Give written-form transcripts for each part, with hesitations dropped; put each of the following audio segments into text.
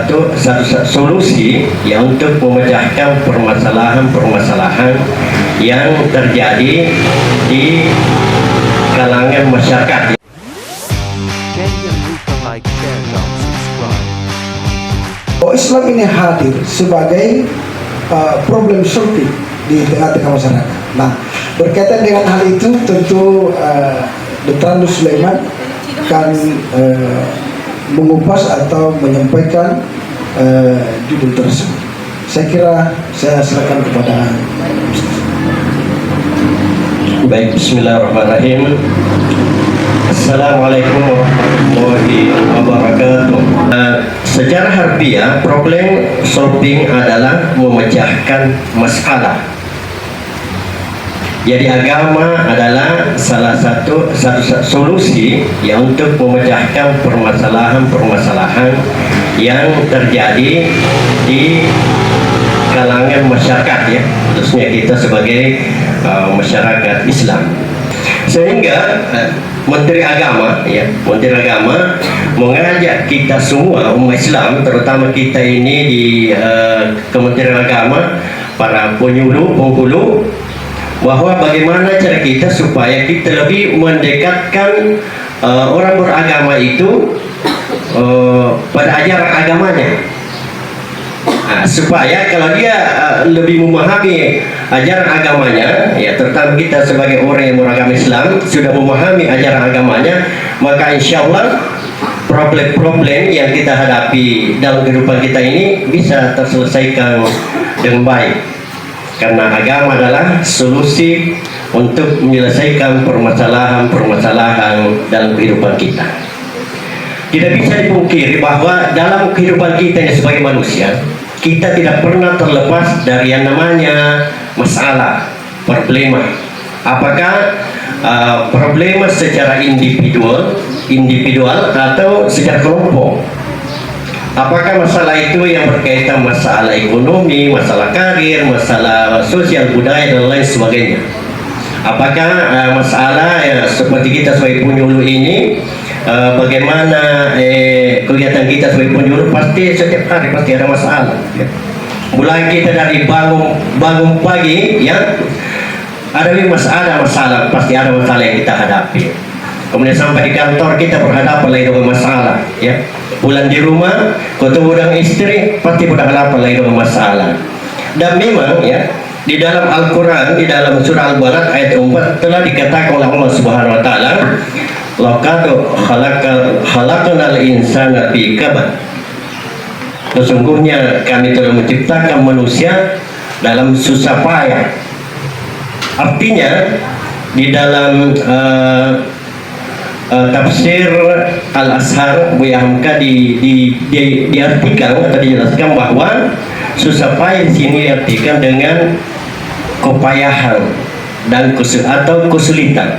satu solusi yang untuk memecahkan permasalahan-permasalahan yang terjadi di kalangan masyarakat. Islam ini hadir sebagai problem solving di tengah-tengah masyarakat. Nah, berkaitan dengan hal itu tentu Dr. Andus Sulaiman akan mengupas atau menyampaikan judul tersebut. Saya kira saya silakan kepada Ustaz. Baik, bismillahirrahmanirrahim. Assalamualaikum warahmatullahi wabarakatuh. Secara harfiah, problem solving adalah memecahkan masalah. Jadi agama adalah salah satu solusi yang untuk memecahkan permasalahan-permasalahan yang terjadi di kalangan masyarakat, ya, khususnya kita sebagai masyarakat Islam. Sehingga Menteri Agama mengajak kita semua umat Islam, terutama kita ini di Kementerian Agama, para penghulu, bahwa bagaimana cara kita supaya kita lebih mendekatkan orang beragama itu pada ajaran agamanya. Supaya kalau dia lebih memahami ajaran agamanya, ya, terutama kita sebagai orang yang beragama Islam sudah memahami ajaran agamanya, maka insya Allah problem-problem yang kita hadapi dalam kehidupan kita ini bisa terselesaikan dengan baik, karena agama adalah solusi untuk menyelesaikan permasalahan-permasalahan dalam kehidupan kita. Tidak bisa dipungkiri bahwa dalam kehidupan kita ini sebagai manusia, kita tidak pernah terlepas dari yang namanya masalah, problema. Apakah problema secara individual atau secara kelompok? Apakah masalah itu yang berkaitan masalah ekonomi, masalah karir, masalah sosial budaya dan lain sebagainya? Apakah masalah seperti kita sebagai penyuluh ini, bagaimana kegiatan kita sebagai penyuluh, pasti setiap hari pasti ada masalah, ya. Mulai kita dari bangun pagi, ya, ada masalah, pasti ada masalah yang kita hadapi. Kemudian sampai di kantor kita berhadapan lagi dengan masalah, ya. Pulang di rumah ketemu dengan istri, pasti berhadapan lagi dengan masalah. Dan memang, ya, di dalam Al-Quran, di dalam surah Al-Balad ayat 4 telah dikatakan oleh Allah Subhanahu Wa Taala, laqad khalaqnal insana fi kabad. Sesungguhnya kami telah menciptakan manusia dalam susah payah. Artinya di dalam tafsir Al-Azhar Buya Hamka diartikan atau dijelaskan bahwa susah payah di sini diartikan dengan kepayahan dan kesulitan.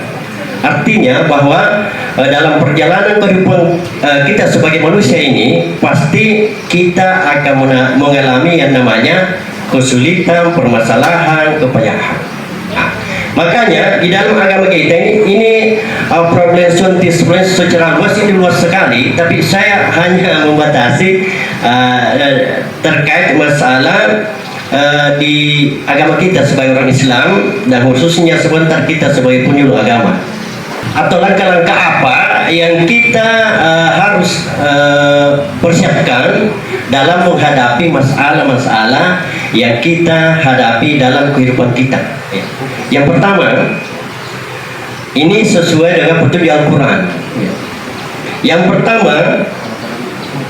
Artinya bahwa dalam perjalanan kehidupan kita sebagai manusia ini pasti kita akan mengalami yang namanya kesulitan, permasalahan, kepayahan. Makanya di dalam agama kita ini problem secara luas ini luas sekali, tapi saya hanya membatasi terkait masalah di agama kita sebagai orang Islam, dan khususnya sebentar kita sebagai penyuluh agama, atau langkah-langkah apa yang kita harus persiapkan dalam menghadapi masalah-masalah yang kita hadapi dalam kehidupan kita. Yang pertama, ini sesuai dengan petunjuk Al-Quran. Yang pertama,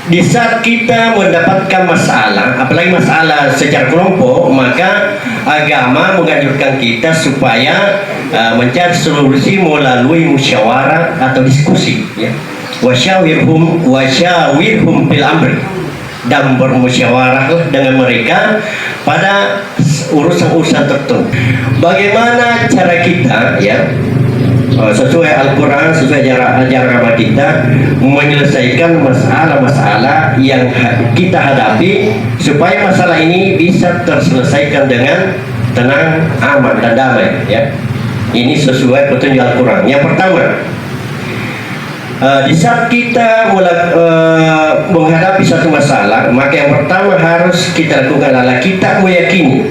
di saat kita mendapatkan masalah, apalagi masalah secara kelompok, maka agama menganjurkan kita supaya mencari solusi melalui musyawarah atau diskusi, ya. Wasyawirhum fil amri, dan bermusyawarahlah dengan mereka pada urusan-urusan tertentu. Bagaimana cara kita, ya, sesuai Al-Quran, sesuai ajaran agama kita, menyelesaikan masalah-masalah yang kita hadapi supaya masalah ini bisa terselesaikan dengan tenang, aman, dan damai, ya. Ini sesuai petunjuk Al-Quran. Yang pertama, di saat kita menghadapi menghadapi satu masalah, maka yang pertama harus kita lakukan adalah kita meyakini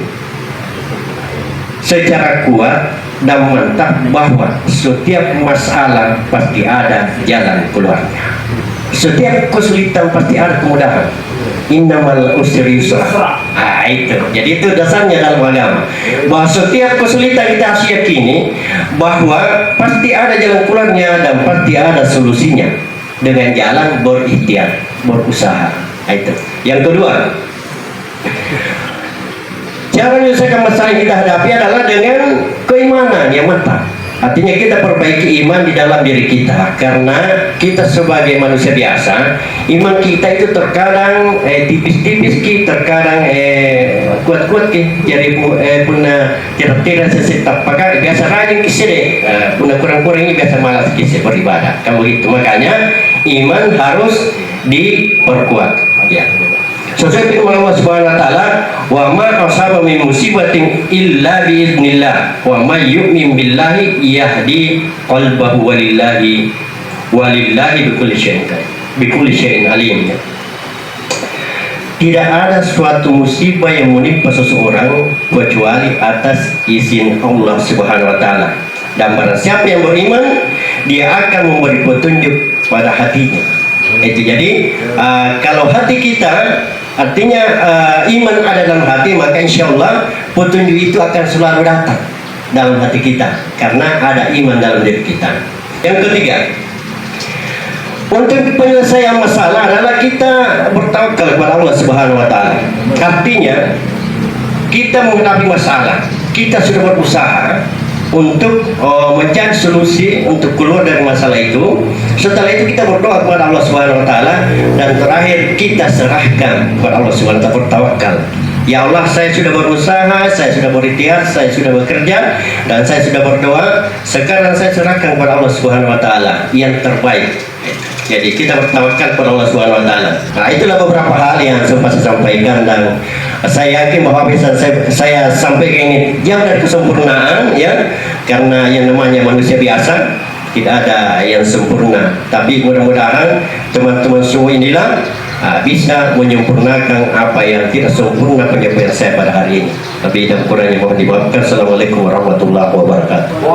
secara kuat dan mantap bahwa setiap masalah pasti ada jalan keluarnya. Setiap kesulitan pasti ada kemudahan. Innamal usri yusra. Itu. Jadi itu dasarnya dalam agama. Bahwa setiap kesulitan kita harus yakini bahwa pasti ada jalan keluarnya dan pasti ada solusinya dengan jalan berikhtiar, berusaha. Itu. Yang kedua, cara menyelesaikan masalah yang kita hadapi adalah dengan keimanan yang mantap. Artinya kita perbaiki iman di dalam diri kita, karena kita sebagai manusia biasa, iman kita itu terkadang tipis-tipis, terkadang kuat-kuat, jadi punya tidak sesetap pakai biasa rajin kisah punya kurang-kurangnya biasa malas kisah beribadah. Kan begitu, makanya iman harus diperkuat. Ya. Sesuai firman Allah Subhanahu wa taala, "Wa ma asaba min musibatin illa bi idznillah, wa may yu'min billahi yahdi qalbahu walillahi bikulli syai'in alim." Tidak ada suatu musibah yang menimpa seseorang kecuali atas izin Allah Subhanahu wa taala. Dan barang siapa yang beriman, dia akan memberi petunjuk pada hatinya. Itu jadi kalau hati kita, artinya iman ada dalam hati, maka insya Allah petunjuk itu akan selalu datang dalam hati kita, karena ada iman dalam diri kita. Yang ketiga, untuk penyelesaian masalah adalah kita bertawakal kepada Allah Subhanahu wa taala. Artinya kita menghadapi masalah, kita sudah berusaha untuk mencari solusi untuk keluar dari masalah itu. Setelah itu kita berdoa kepada Allah Subhanahu wa taala, dan terakhir kita serahkan kepada Allah Subhanahu wa taala, bertawakal. Ya Allah, saya sudah berusaha, saya sudah berikhtiar, saya sudah bekerja, dan saya sudah berdoa. Sekarang saya serahkan kepada Allah Subhanahu wa taala yang terbaik. Jadi kita bertawakal kepada Allah Subhanahu wa taala. Nah, itulah beberapa hal yang sempat saya sampaikan, dan saya yakin bahwa bisa saya sampaikan ini jauh dari kesempurnaan, ya, karena yang namanya manusia biasa tidak ada yang sempurna. Tapi mudah-mudahan teman-teman semua inilah bisa menyempurnakan apa yang tidak sempurna penyampaian saya pada hari ini. Lebih dan kurangnya mohon dimaafkan. Assalamualaikum warahmatullahi wabarakatuh.